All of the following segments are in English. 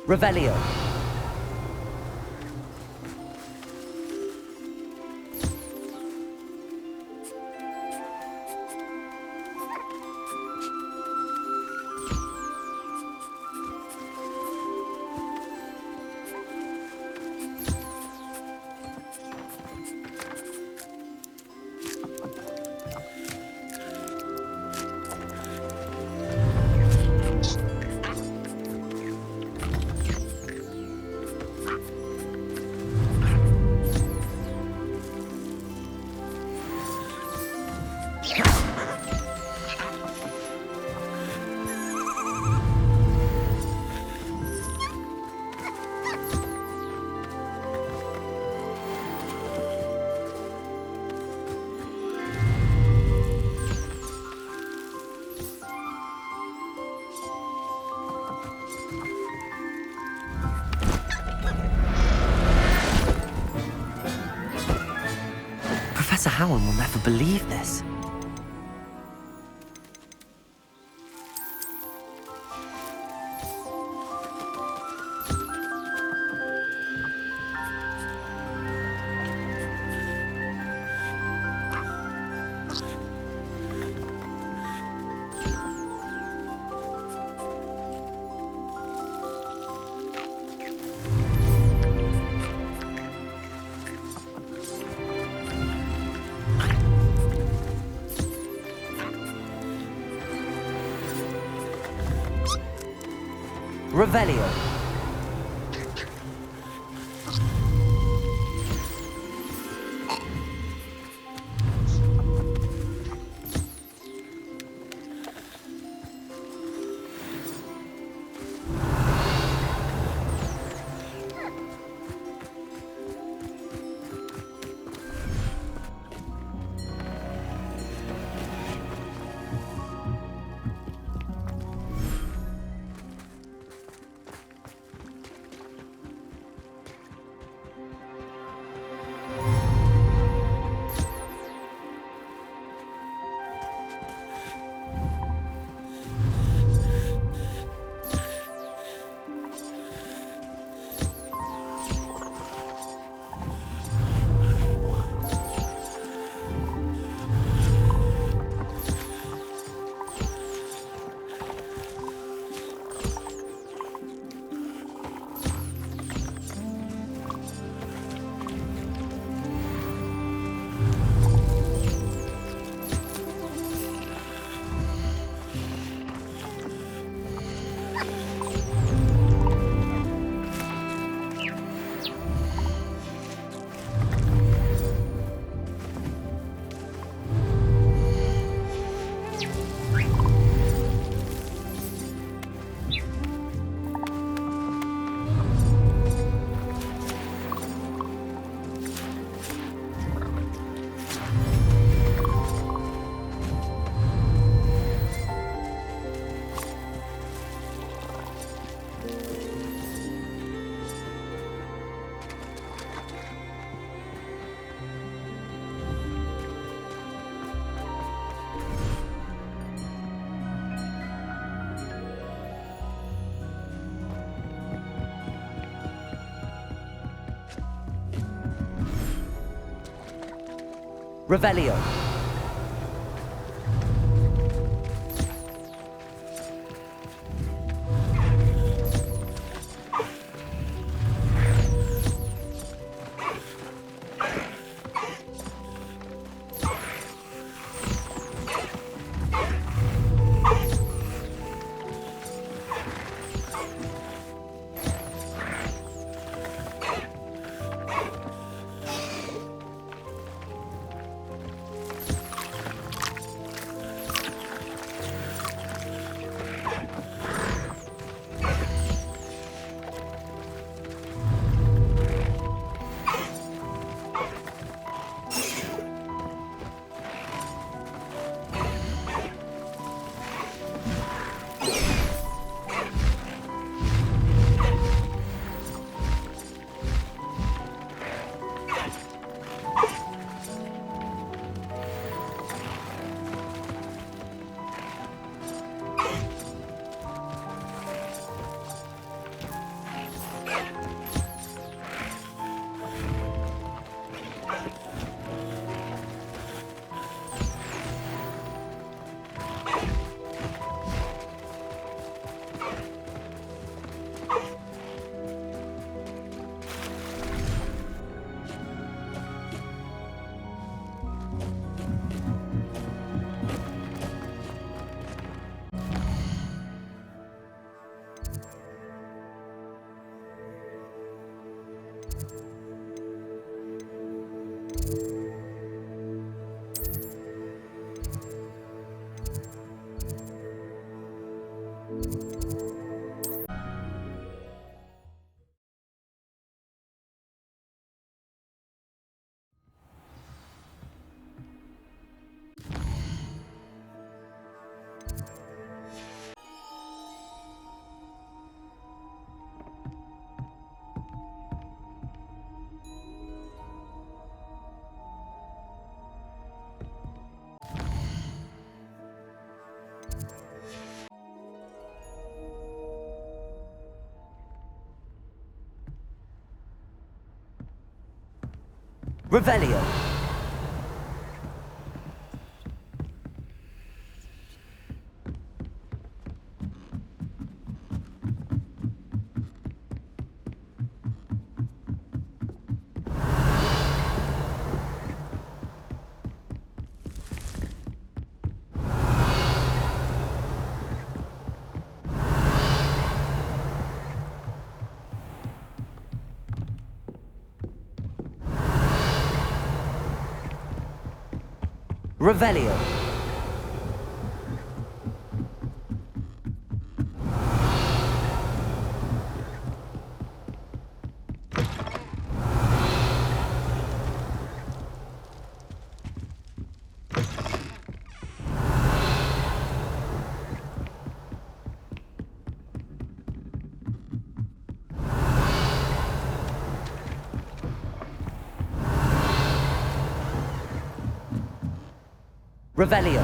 Revelio. Professor Howard will never believe this. Revelio. Revelio. Revelio. Revelio. Revelio.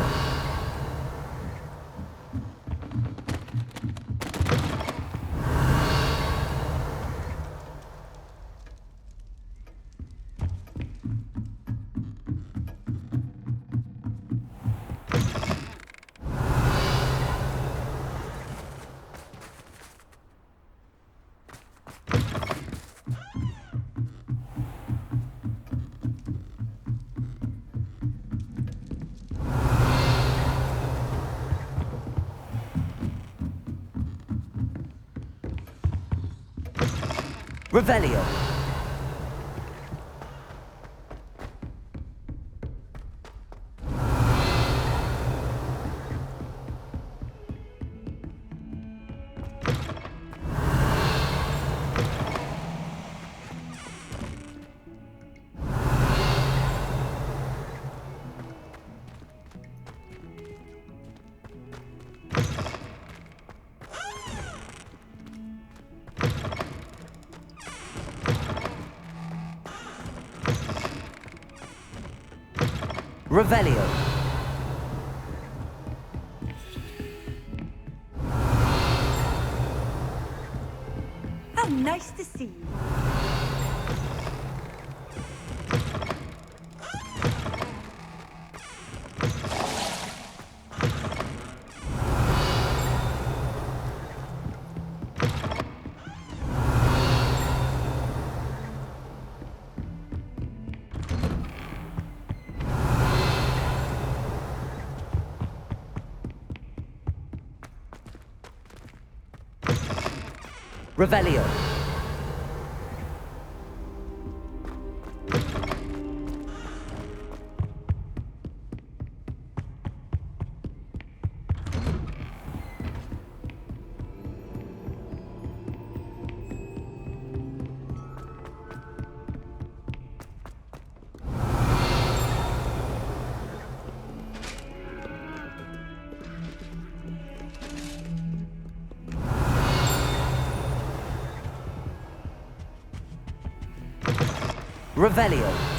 Revelio. Revelio. How nice to see you. Revelio. Revelio.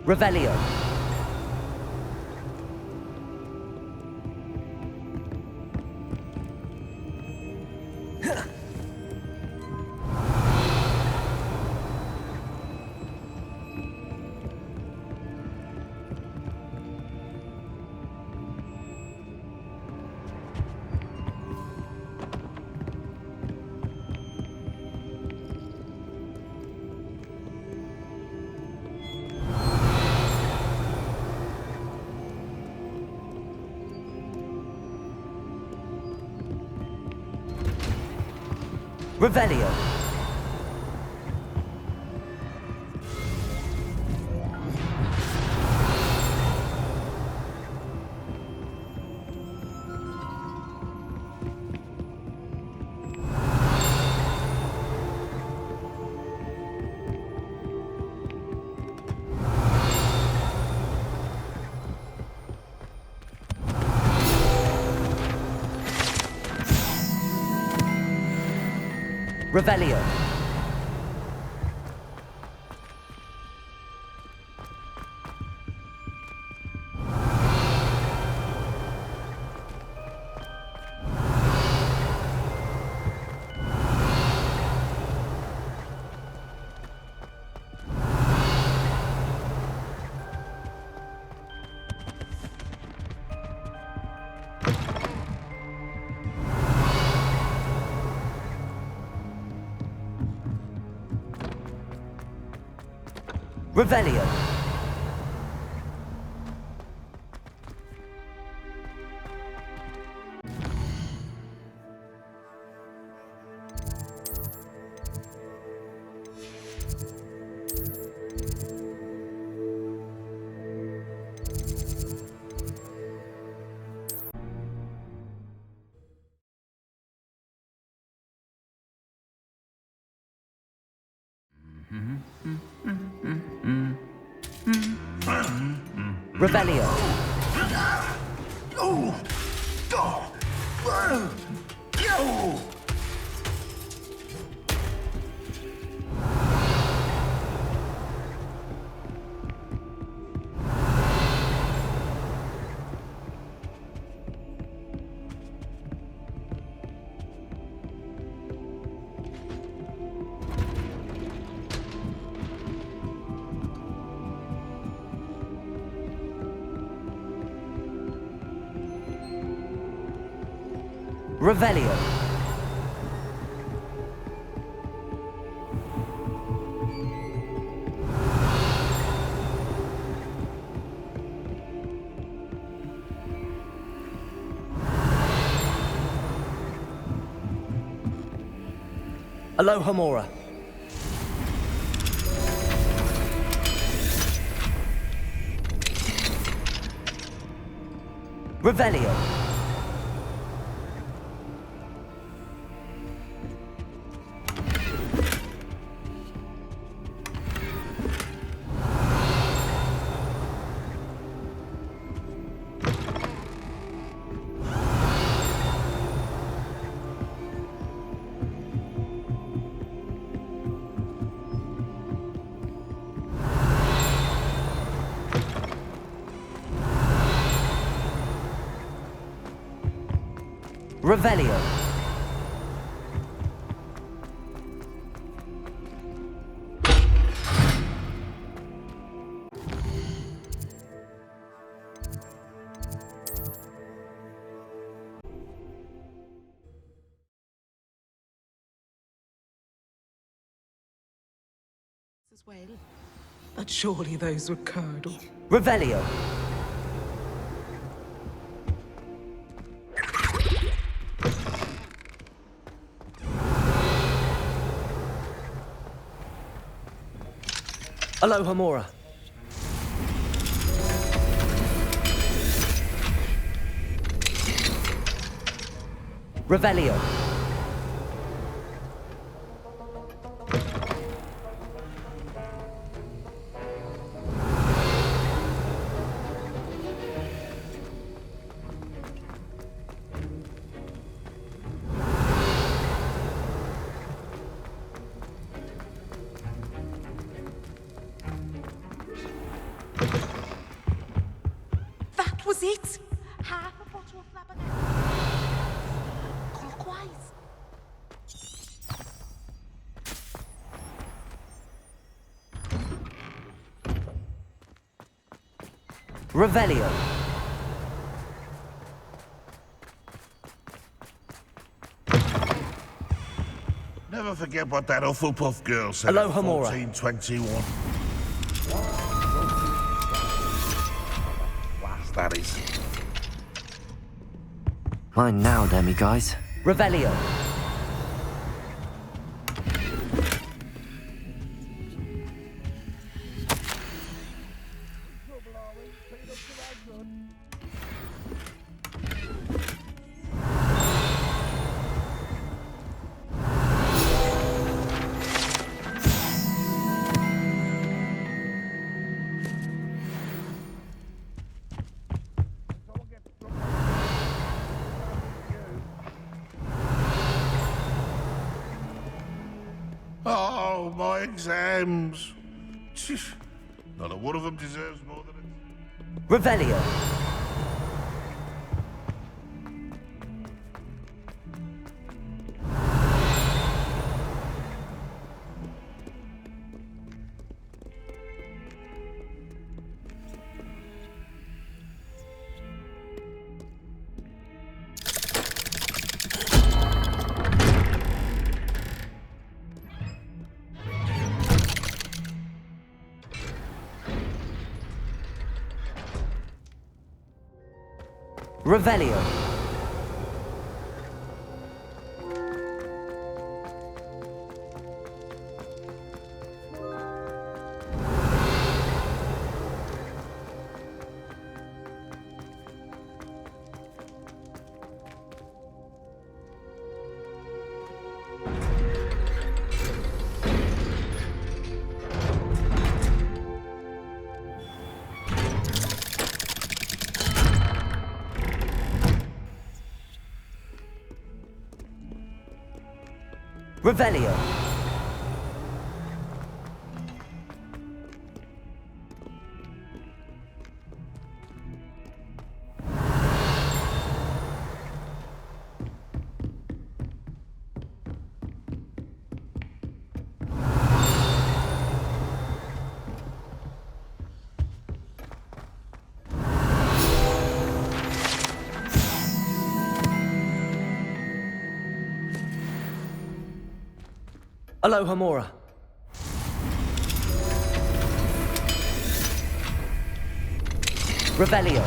Revelio. Revelio. Revelio. Revelio. Revelio. Revelio. Alohomora. Revelio. Revelio. As well. But surely those were curdled. Revelio. Alohomora. Revelio. That was it! Half a bottle of Labrador. Clockwise. Revelio. Never forget what that Hufflepuff girl said Hello, in Hamura. 1421. Last, that is. Mine now, demi-guys. Revelio. Oh, my exams. Not a one of them deserves more than it. Revelio. Revelio. Revelio. Hello, Hamura. Revelio.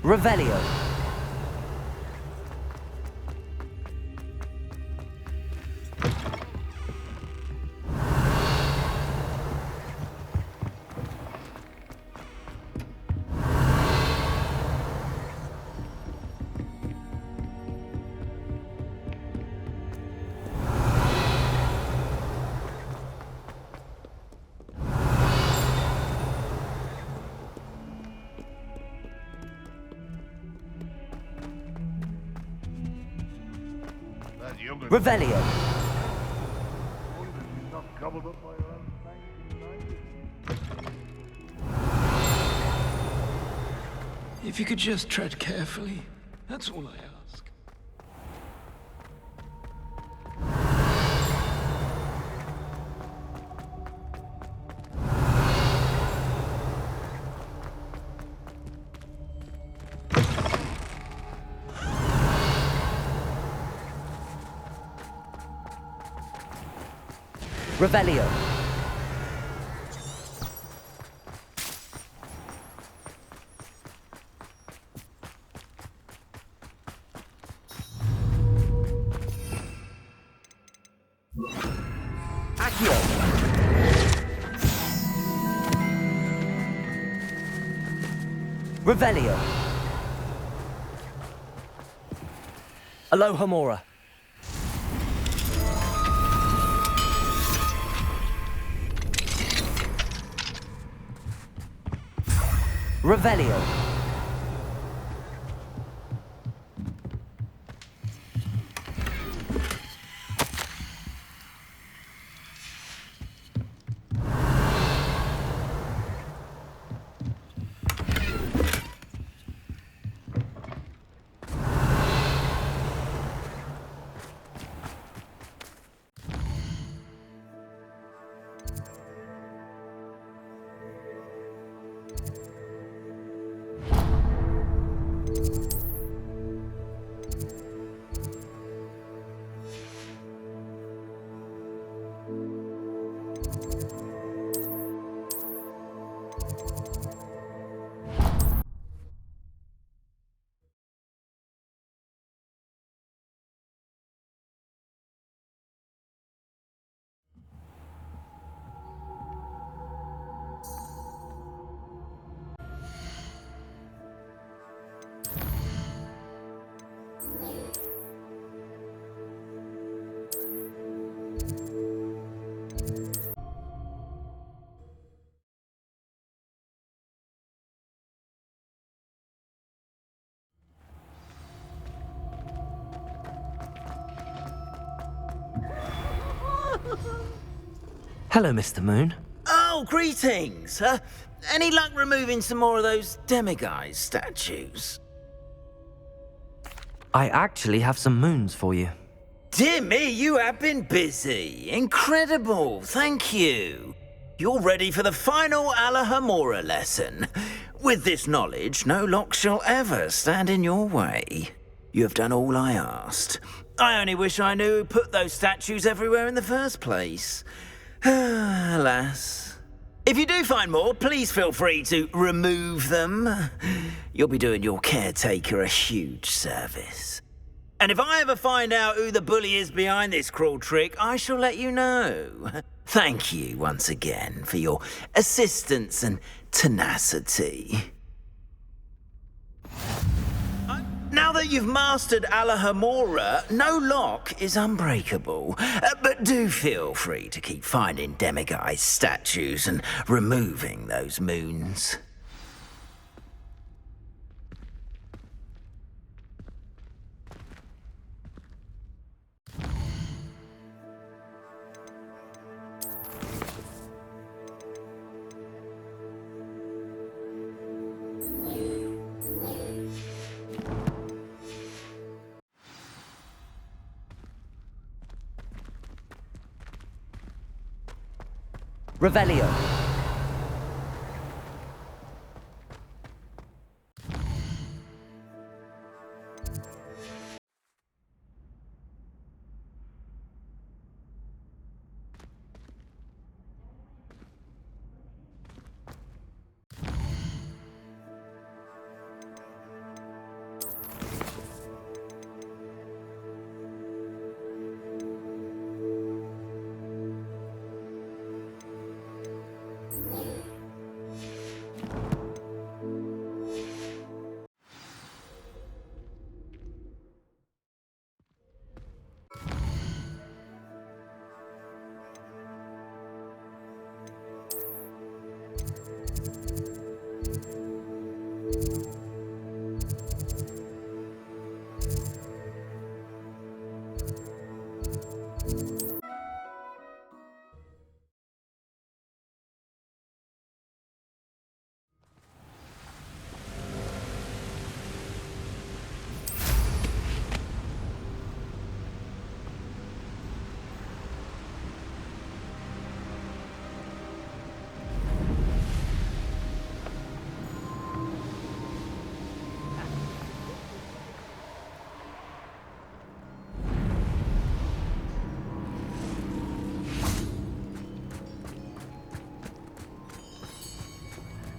Revelio. That younger Revelio. wonder she's not gobbled up by her own fangs. If you could just tread carefully, that's all I ask. Revelio. Accio. Revelio. Alohomora. Revelio. Hello, Mr. Moon. Oh, greetings! Any luck removing some more of those demiguise statues? I actually have some moons for you. Dear me, you have been busy. Incredible, thank you. You're ready for the final Alahamora lesson. With this knowledge, no lock shall ever stand in your way. You have done all I asked. I only wish I knew who put those statues everywhere in the first place. Alas. If you do find more, please feel free to remove them. You'll be doing your caretaker a huge service. And if I ever find out who the bully is behind this cruel trick, I shall let you know. Thank you once again for your assistance and tenacity. Now that you've mastered Alahamora, no lock is unbreakable. But do feel free to keep finding demiguise statues and removing those moons. Revelio.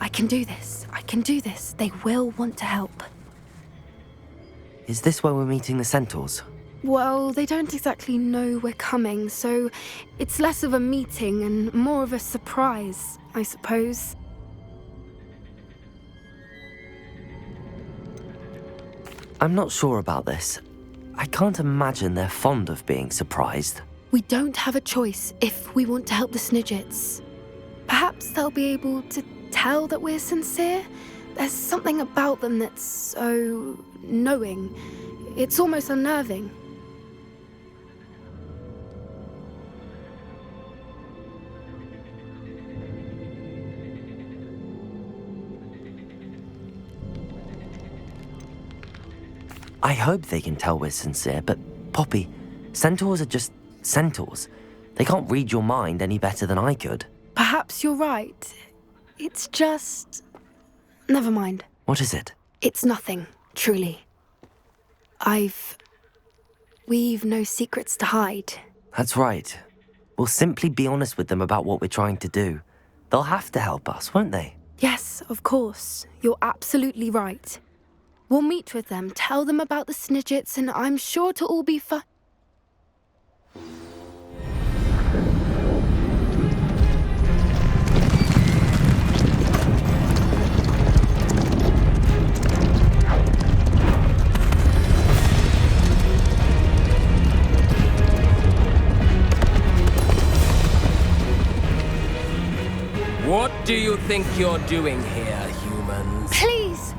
I can do this. I can do this. They will want to help. Is this where we're meeting the centaurs? Well, they don't exactly know we're coming, so it's less of a meeting and more of a surprise, I suppose. I'm not sure about this. I can't imagine they're fond of being surprised. We don't have a choice if we want to help the Snidgets. Perhaps they'll be able to tell that we're sincere, There's something about them that's so knowing. It's almost unnerving. I hope they can tell we're sincere, but Poppy, centaurs are just centaurs. They can't read your mind any better than I could. Perhaps you're right. It's just... Never mind. What is it? It's nothing, truly. We've no secrets to hide. That's right. We'll simply be honest with them about what we're trying to do. They'll have to help us, won't they? Yes, of course. You're absolutely right. We'll meet with them, tell them about the Snidgets, and I'm sure to all be fine. What do you think you're doing here, humans? Please!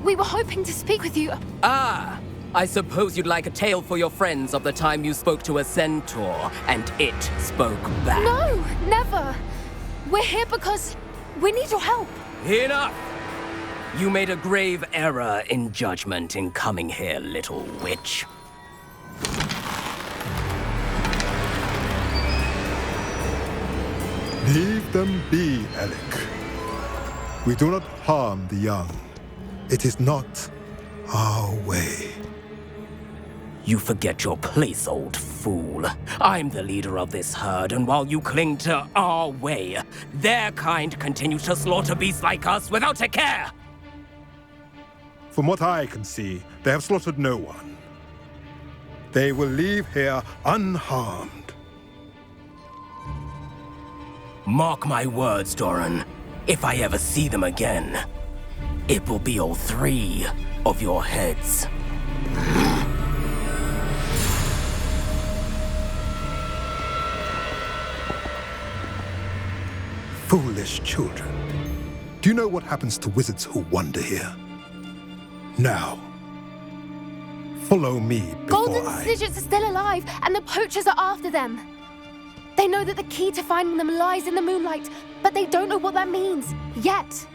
We were hoping to speak with you. Ah! I suppose you'd like a tale for your friends of the time you spoke to a centaur, and it spoke back. No, never! We're here because we need your help. Enough! You made a grave error in judgment in coming here, little witch. Leave them be, Alec. We do not harm the young. It is not our way. You forget your place, old fool. I'm the leader of this herd, and while you cling to our way, their kind continue to slaughter beasts like us without a care! From what I can see, they have slaughtered no one. They will leave here unharmed. Mark my words, Doran. If I ever see them again, it will be all 3 of your heads. Foolish children. Do you know what happens to wizards who wander here? Now, follow me before Golden Snidgets are still alive, and the poachers are after them. They know that the key to finding them lies in the moonlight, but they don't know what that means, yet.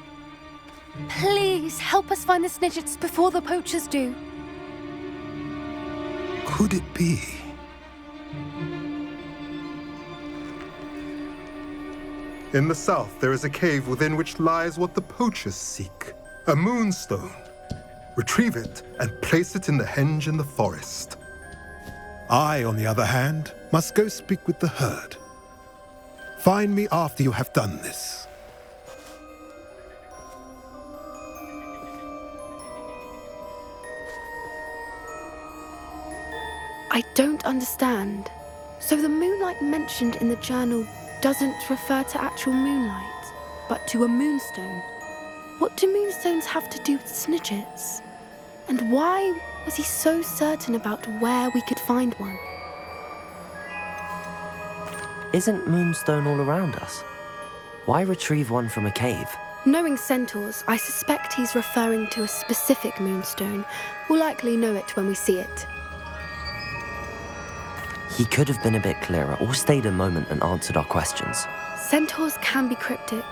Please, help us find the Snidgets before the poachers do. Could it be? In the south, there is a cave within which lies what the poachers seek. A moonstone. Retrieve it and place it in the henge in the forest. I, on the other hand, must go speak with the herd. Find me after you have done this. I don't understand. So the moonlight mentioned in the journal doesn't refer to actual moonlight, but to a moonstone. What do moonstones have to do with Snidgets? And why was he so certain about where we could find one? Isn't Moonstone all around us? Why retrieve one from a cave? Knowing centaurs, I suspect he's referring to a specific moonstone. We'll likely know it when we see it. He could have been a bit clearer or stayed a moment and answered our questions. Centaurs can be cryptic.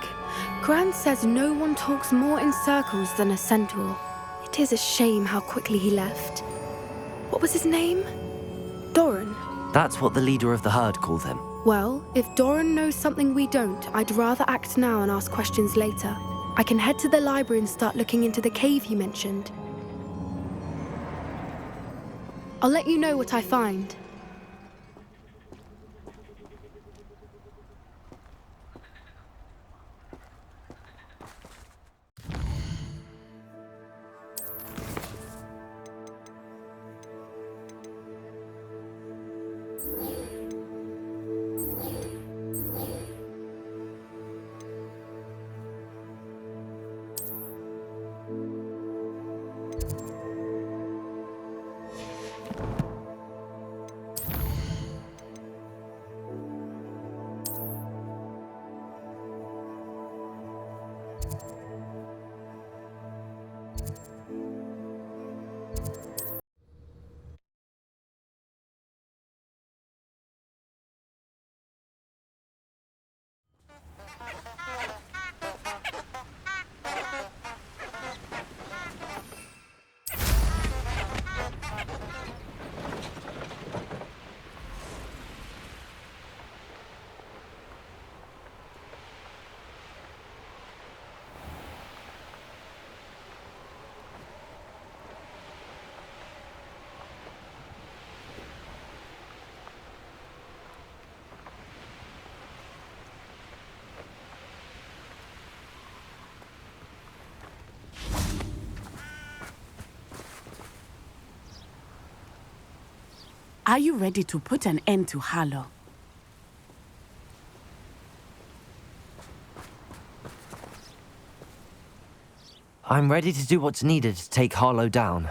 Gran says no one talks more in circles than a centaur. It is a shame how quickly he left. What was his name? Doran. That's what the leader of the herd called him. Well, if Doran knows something we don't, I'd rather act now and ask questions later. I can head to the library and start looking into the cave he mentioned. I'll let you know what I find. Are you ready to put an end to Harlow? I'm ready to do what's needed to take Harlow down.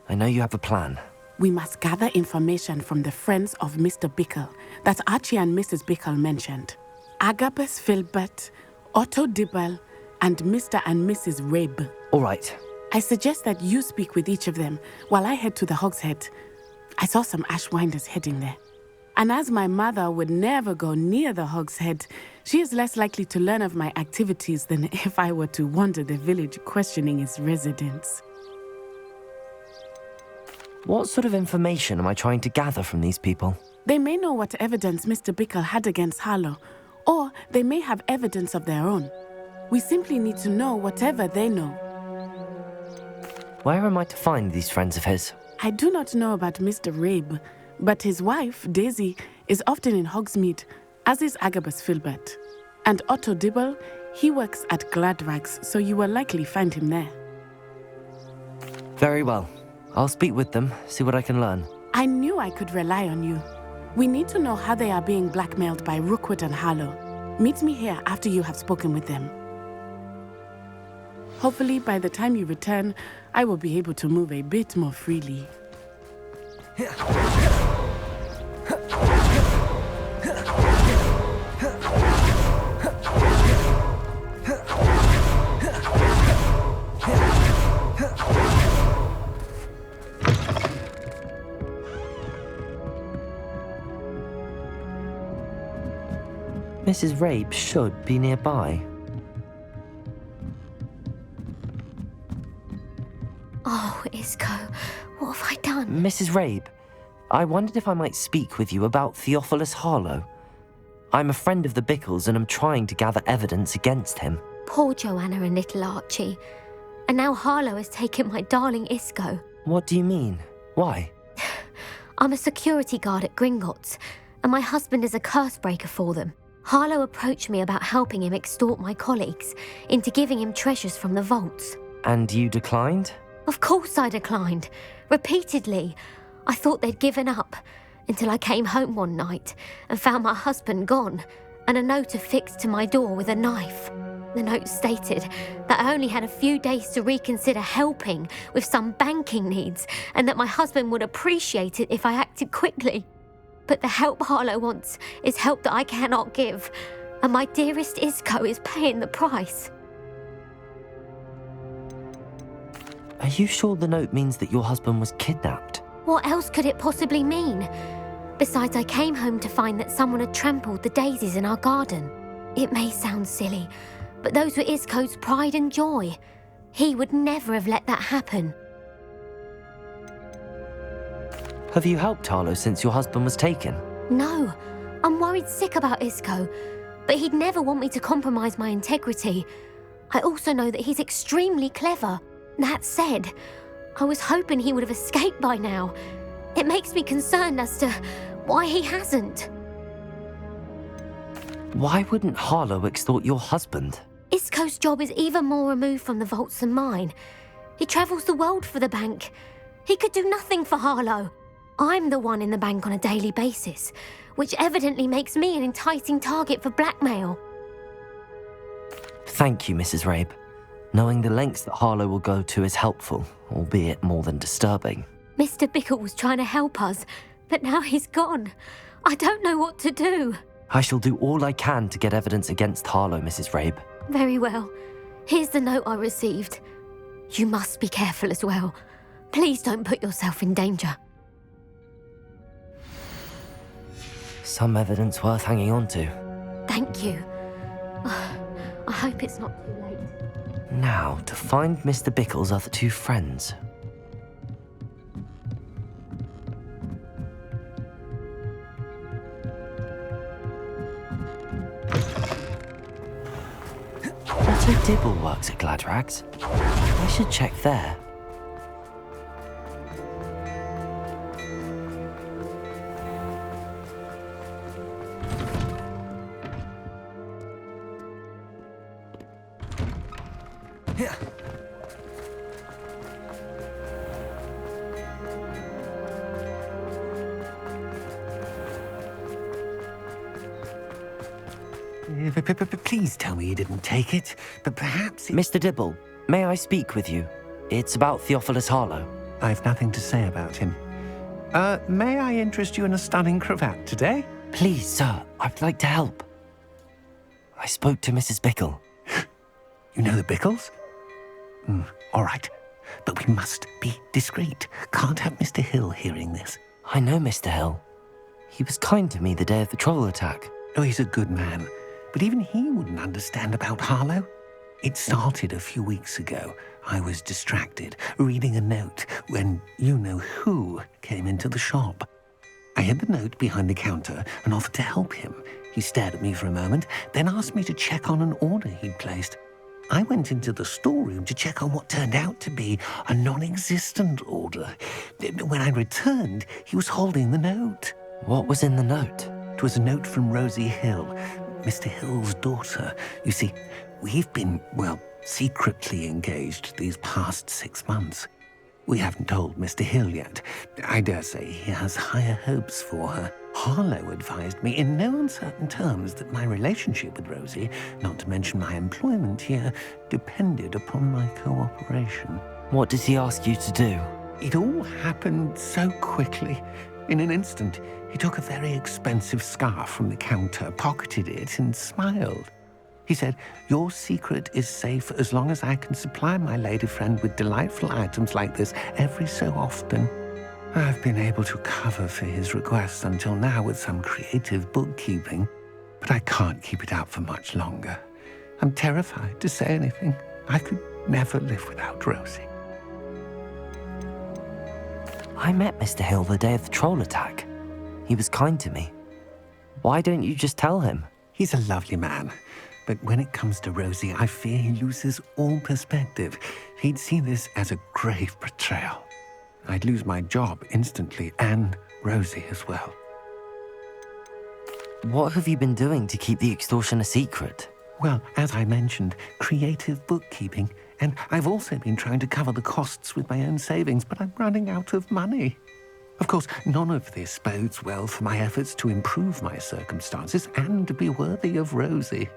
I know you have a plan. We must gather information from the friends of Mr. Bickle that Archie and Mrs. Bickle mentioned. Agabus Filbert, Otto Dibble, and Mr. and Mrs. Rabe. All right. I suggest that you speak with each of them while I head to the Hogshead. I saw some Ashwinders heading there. And as my mother would never go near the Hogshead, she is less likely to learn of my activities than if I were to wander the village questioning its residents. What sort of information am I trying to gather from these people? They may know what evidence Mr. Bickle had against Harlow, or they may have evidence of their own. We simply need to know whatever they know. Where am I to find these friends of his? I do not know about Mr. Rabe, but his wife, Daisy, is often in Hogsmeade, as is Agabus Filbert. And Otto Dibble, he works at Gladrags, so you will likely find him there. Very well. I'll speak with them, see what I can learn. I knew I could rely on you. We need to know how they are being blackmailed by Rookwood and Harlow. Meet me here after you have spoken with them. Hopefully, by the time you return, I will be able to move a bit more freely. Mrs. Rabe should be nearby. Oh, Isco, what have I done? Mrs. Rabe, I wondered if I might speak with you about Theophilus Harlow. I'm a friend of the Bickles and I'm trying to gather evidence against him. Poor Joanna and little Archie. And now Harlow has taken my darling Isco. What do you mean? Why? I'm a security guard at Gringotts, and my husband is a curse breaker for them. Harlow approached me about helping him extort my colleagues into giving him treasures from the vaults. And you declined? Of course I declined. Repeatedly. I thought they'd given up, until I came home one night and found my husband gone, and a note affixed to my door with a knife. The note stated that I only had a few days to reconsider helping with some banking needs, and that my husband would appreciate it if I acted quickly. But the help Harlow wants is help that I cannot give, and my dearest Isco is paying the price. Are you sure the note means that your husband was kidnapped? What else could it possibly mean? Besides, I came home to find that someone had trampled the daisies in our garden. It may sound silly, but those were Isco's pride and joy. He would never have let that happen. Have you helped Harlow since your husband was taken? No, I'm worried sick about Isco, but he'd never want me to compromise my integrity. I also know that he's extremely clever. That said, I was hoping he would have escaped by now. It makes me concerned as to why he hasn't. Why wouldn't Harlow extort your husband? Isco's job is even more removed from the vaults than mine. He travels the world for the bank. He could do nothing for Harlow. I'm the one in the bank on a daily basis, which evidently makes me an enticing target for blackmail. Thank you, Mrs. Rabe. Knowing the lengths that Harlow will go to is helpful, albeit more than disturbing. Mr. Bickle was trying to help us, but now he's gone. I don't know what to do. I shall do all I can to get evidence against Harlow, Mrs. Rabe. Very well. Here's the note I received. You must be careful as well. Please don't put yourself in danger. Some evidence worth hanging on to. Thank you. I hope it's not too late. Now, to find Mr. Bickle's other two friends. Otto Dibble works at Gladrags. I should check there. Please tell me you didn't take it, but perhaps... Mr. Dibble, may I speak with you? It's about Theophilus Harlow. I've nothing to say about him. May I interest you in a stunning cravat today? Please, sir, I'd like to help. I spoke to Mrs. Bickle. You know the Bickles? All right, but we must be discreet. Can't have Mr. Hill hearing this. I know Mr. Hill. He was kind to me the day of the troll attack. Oh, he's a good man, but even he wouldn't understand about Harlow. It started a few weeks ago. I was distracted, reading a note, when you-know-who came into the shop. I hid the note behind the counter and offered to help him. He stared at me for a moment, then asked me to check on an order he'd placed. I went into the storeroom to check on what turned out to be a non-existent order. When I returned, he was holding the note. What was in the note? It was a note from Rosie Hill, Mr. Hill's daughter. You see, we've been, secretly engaged these past 6 months. We haven't told Mr. Hill yet. I dare say he has higher hopes for her. Harlow advised me in no uncertain terms that my relationship with Rosie, not to mention my employment here, depended upon my cooperation. What did he ask you to do? It all happened so quickly. In an instant, he took a very expensive scarf from the counter, pocketed it, and smiled. He said, "Your secret is safe as long as I can supply my lady friend with delightful items like this every so often." I've been able to cover for his requests until now with some creative bookkeeping, but I can't keep it up for much longer. I'm terrified to say anything. I could never live without Rosie. I met Mr. Hill the day of the troll attack. He was kind to me. Why don't you just tell him? He's a lovely man. But when it comes to Rosie, I fear he loses all perspective. He'd see this as a grave betrayal. I'd lose my job instantly, and Rosie as well. What have you been doing to keep the extortion a secret? Well, as I mentioned, creative bookkeeping. And I've also been trying to cover the costs with my own savings, but I'm running out of money. Of course, none of this bodes well for my efforts to improve my circumstances and to be worthy of Rosie.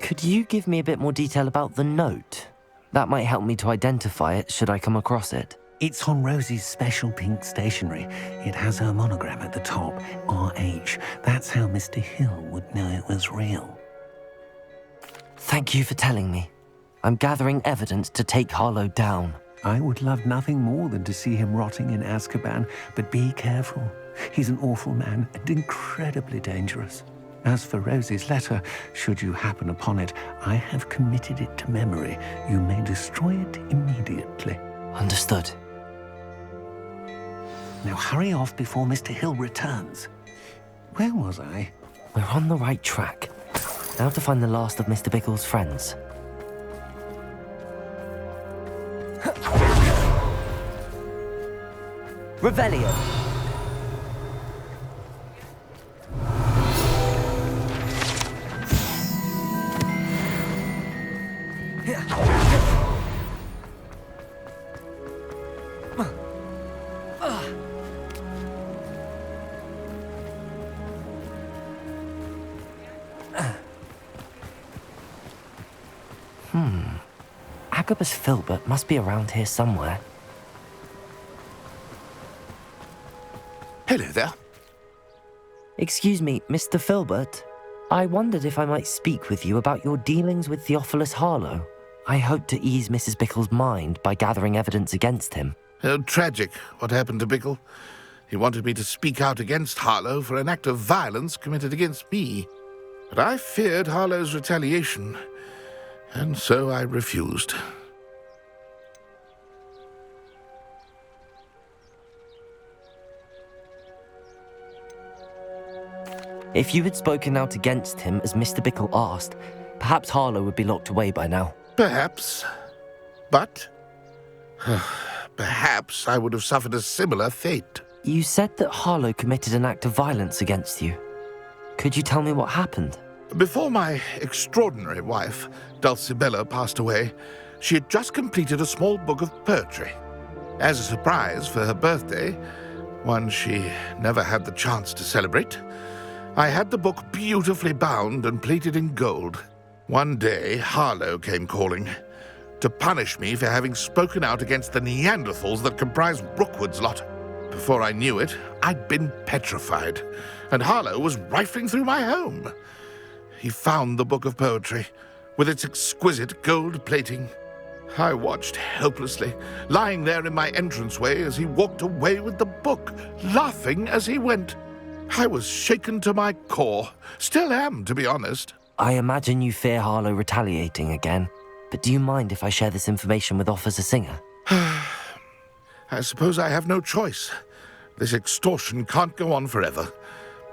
Could you give me a bit more detail about the note? That might help me to identify it should I come across it. It's on Rosie's special pink stationery. It has her monogram at the top, RH. That's how Mr. Hill would know it was real. Thank you for telling me. I'm gathering evidence to take Harlow down. I would love nothing more than to see him rotting in Azkaban, but be careful. He's an awful man and incredibly dangerous. As for Rosie's letter, should you happen upon it, I have committed it to memory. You may destroy it immediately. Understood. Now hurry off before Mr. Hill returns. Where was I? We're on the right track. Now to find the last of Mr. Bickle's friends. Revelio. Agabus Filbert must be around here somewhere. Hello there. Excuse me, Mr. Filbert. I wondered if I might speak with you about your dealings with Theophilus Harlow. I hope to ease Mrs. Bickle's mind by gathering evidence against him. Tragic, what happened to Bickle. He wanted me to speak out against Harlow for an act of violence committed against me. But I feared Harlow's retaliation, and so I refused. If you had spoken out against him as Mr. Bickle asked, perhaps Harlow would be locked away by now. Perhaps. But perhaps I would have suffered a similar fate. You said that Harlow committed an act of violence against you. Could you tell me what happened? Before my extraordinary wife, Dulcibella, passed away, she had just completed a small book of poetry. As a surprise for her birthday, one she never had the chance to celebrate, I had the book beautifully bound and plated in gold. One day, Harlow came calling to punish me for having spoken out against the Neanderthals that comprised Brookwood's lot. Before I knew it, I'd been petrified, and Harlow was rifling through my home. He found the book of poetry, with its exquisite gold plating. I watched helplessly, lying there in my entranceway as he walked away with the book, laughing as he went. I was shaken to my core. Still am, to be honest. I imagine you fear Harlow retaliating again, but do you mind if I share this information with Officer Singer? I suppose I have no choice. This extortion can't go on forever.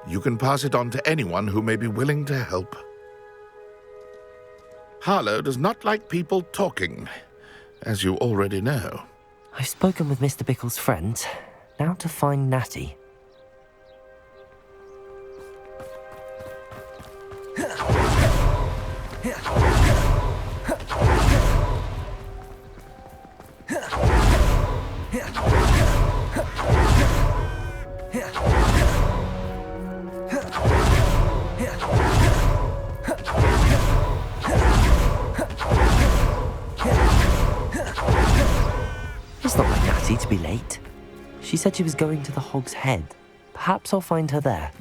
You can pass it on to anyone who may be willing to help. Harlow does not like people talking, as you already know. I've spoken with Mr. Bickle's friends. Now to find Natty. It's not like Natty to be late. She said she was going to the Hog's Head. Perhaps I'll find her there.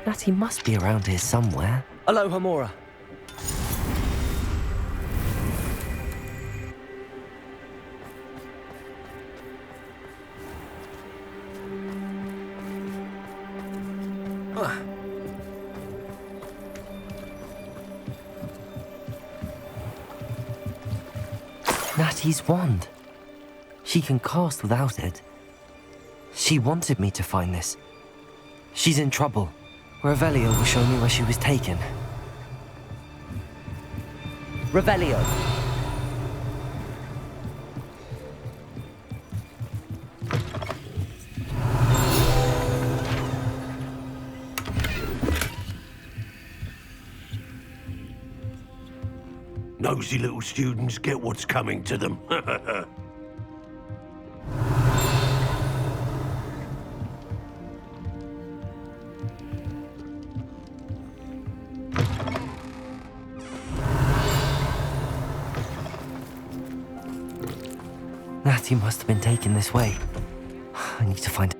Natty must be around here somewhere. Aloha Mora. Natty's wand. She can cast without it. She wanted me to find this. She's in trouble. Revelio will show me where she was taken. Revelio! Nosy little students get what's coming to them. Natty must have been taken this way. I need to find...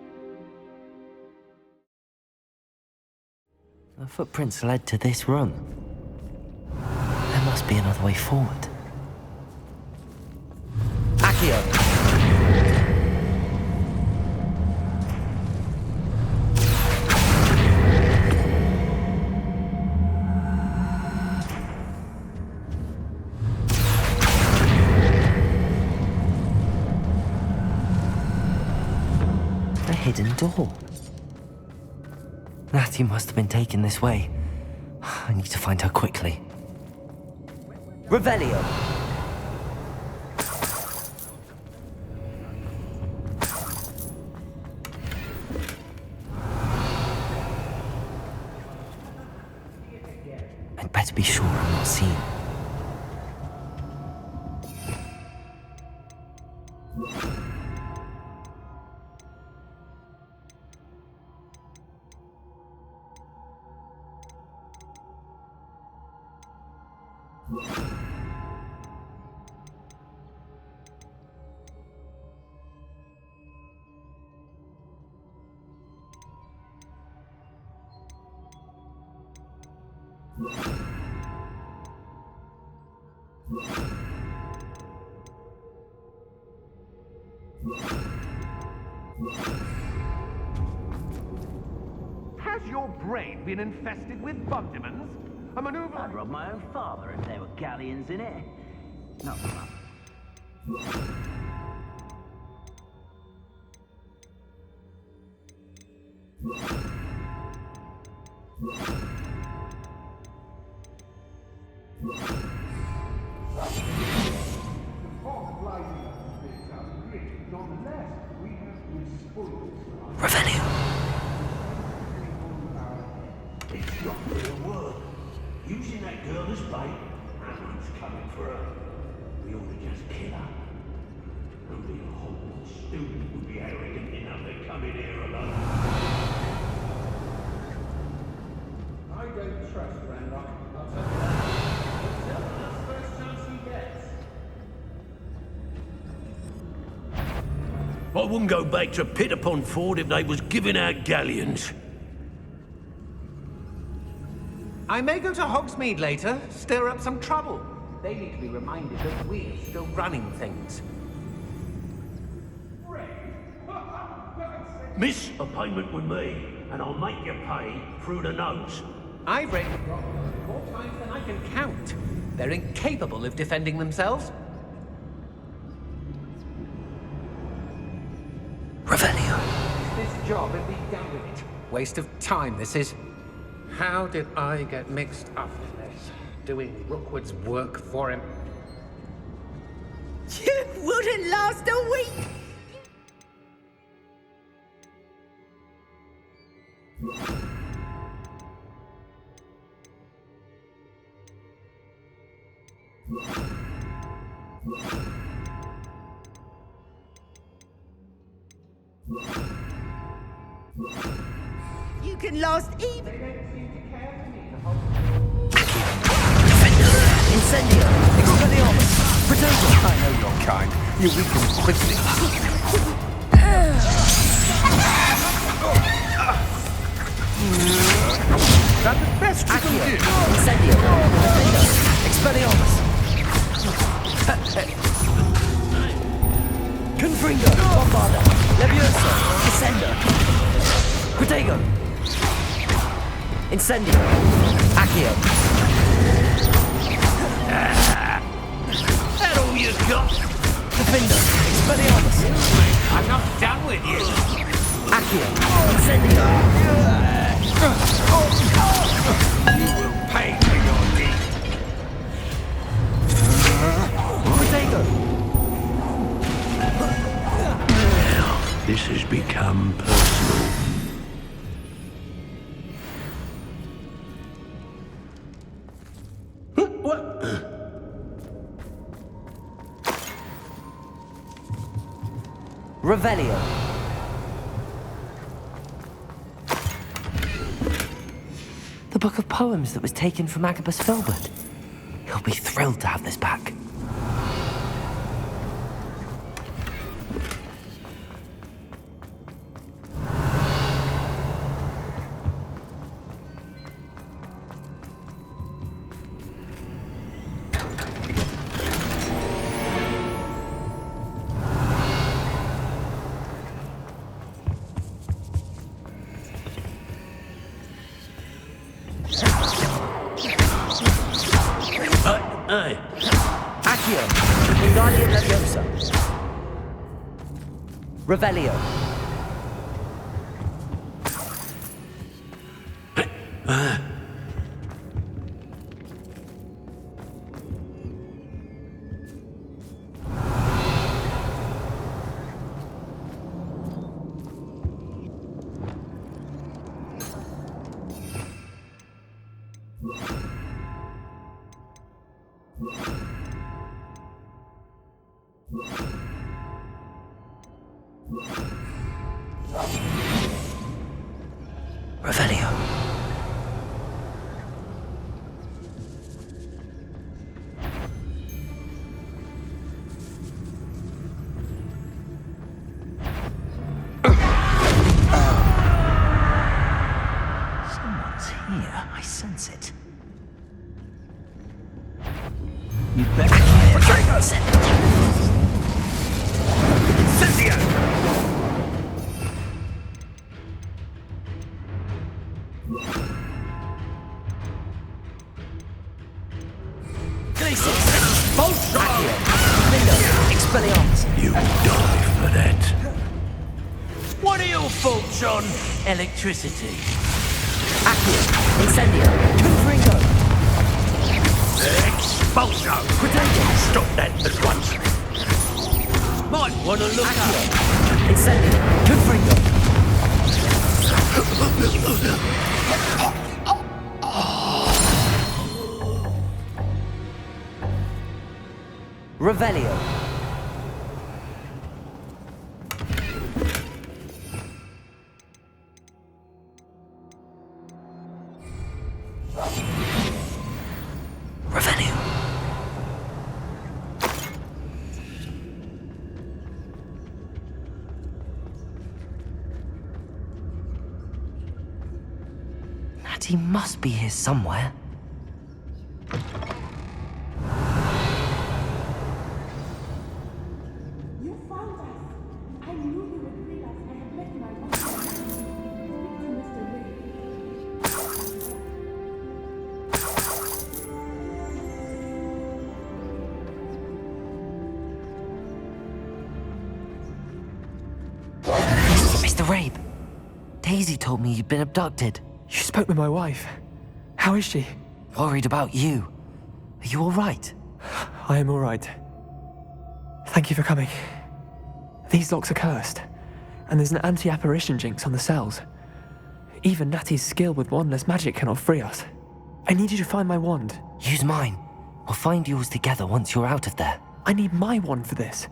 The footprints led to this room. There must be another way forward. Accio! A hidden door. Natty must have been taken this way. I need to find her quickly. Revelio! I'd better be sure I'm not seen. Has your brain been infested with bundimans? A maneuver... I'd rob my own father if there were galleons in it. Not fun. Revelio. It's not gonna work. Using that girl as bait, Amon's coming for her. We ought to just kill her. Only a whole student would be arrogant enough to come in here alone. I don't trust Ranrock. I'll tell you that. He'll tell us first chance he gets. I wouldn't go back to Pit upon Ford if they was giving out galleons. I may go to Hogsmeade later, stir up some trouble. They need to be reminded that we're still running things. Miss a payment with me, and I'll make you pay through the nose. I've raided more times than I can count. They're incapable of defending themselves. Revelio. This job and be done with it. Waste of time, this is. How did I get mixed up in this? Doing Rookwood's work for him? You wouldn't last a week! You can last even. Incendio! Expelliarmus! Protego! I know your kind. You weaken quickly. That's the best you can do. Incendio! Expelliarmus! Confringo! Bombarda! Leviosa! Descender! Protego! Incendio! Accio! That all you got? Defender! Expelliarmus! I'm not done with you. Accio! Incendio! You will pay for your deed. Protego! Now, this has become personal. What? Revelio. The book of poems that was taken from Agabus Filbert. He'll be thrilled to have this back. Hey. Accio. Wingardium Leviosa. Revelio. Revelio. Someone's here. I sense it. You better You die for that. What are your thoughts on electricity? Accio. Incendio. Confringo. Expulso! Protego. Stop that at once. Might wanna look up. Incendio. Confringo. Revelio. Revelio. Natty must be here somewhere. You found us. I knew you would bring us. I had left my wife. Mr. Ray. Mr. Rabe, Daisy told me you'd been abducted. You spoke with my wife. How is she? Worried about you. Are you all right? I am all right. Thank you for coming. These locks are cursed, and there's an anti-apparition jinx on the cells. Even Natty's skill with wandless magic cannot free us. I need you to find my wand. Use mine. We'll find yours together once you're out of there. I need my wand for this.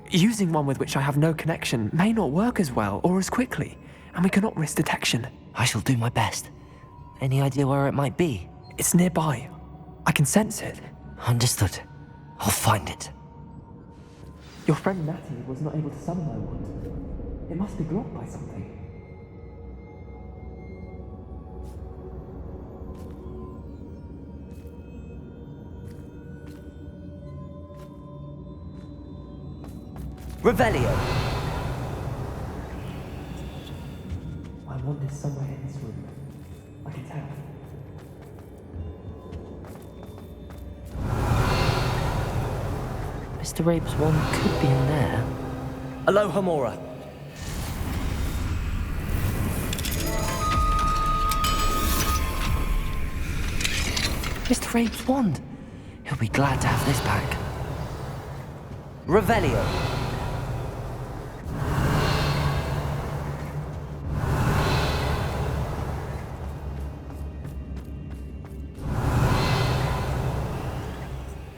Using one with which I have no connection may not work as well or as quickly, and we cannot risk detection. I shall do my best. Any idea where it might be? It's nearby. I can sense it. Understood. I'll find it. Your friend Natty was not able to summon my wand. It must be blocked by something. Revelio. My wand is somewhere in this room. I can tell. Mr. Rabe's wand could be in there. Alohomora. Mr. Rabe's wand. He'll be glad to have this back. Revelio.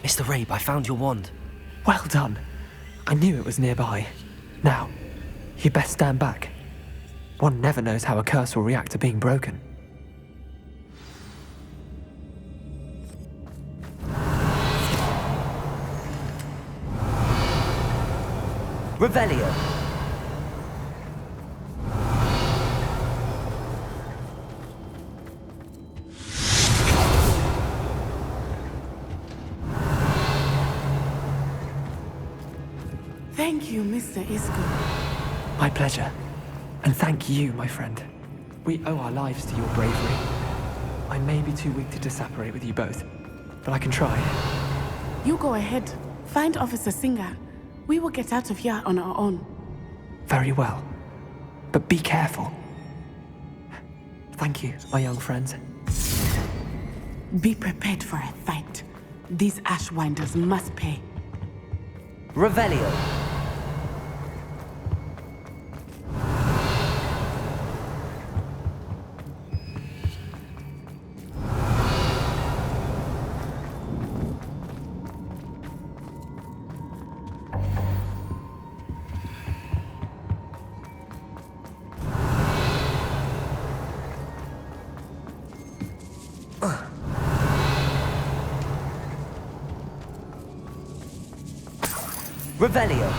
Mr. Rabe, I found your wand. Well done. I knew it was nearby. Now, you best stand back. One never knows how a curse will react to being broken. Revelio. Thank you, Mr. Isco. My pleasure. And thank you, my friend. We owe our lives to your bravery. I may be too weak to disapparate with you both, but I can try. You go ahead. Find Officer Singer. We will get out of here on our own. Very well. But be careful. Thank you, my young friends. Be prepared for a fight. These Ashwinders must pay. Revelio. Revelio.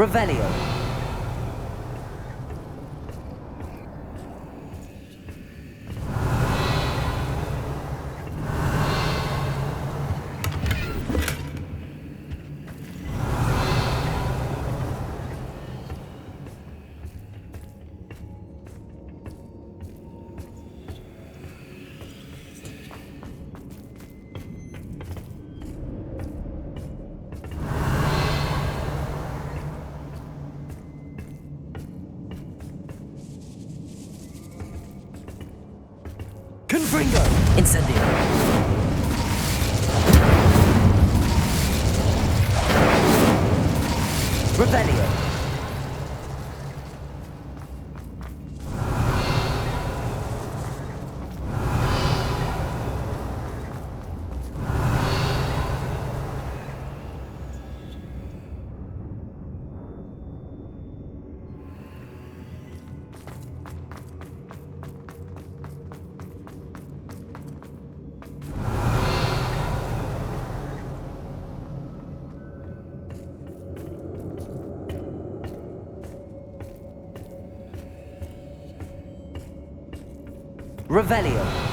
Revelio. Confringo! Incendio. Revelio. Revelio.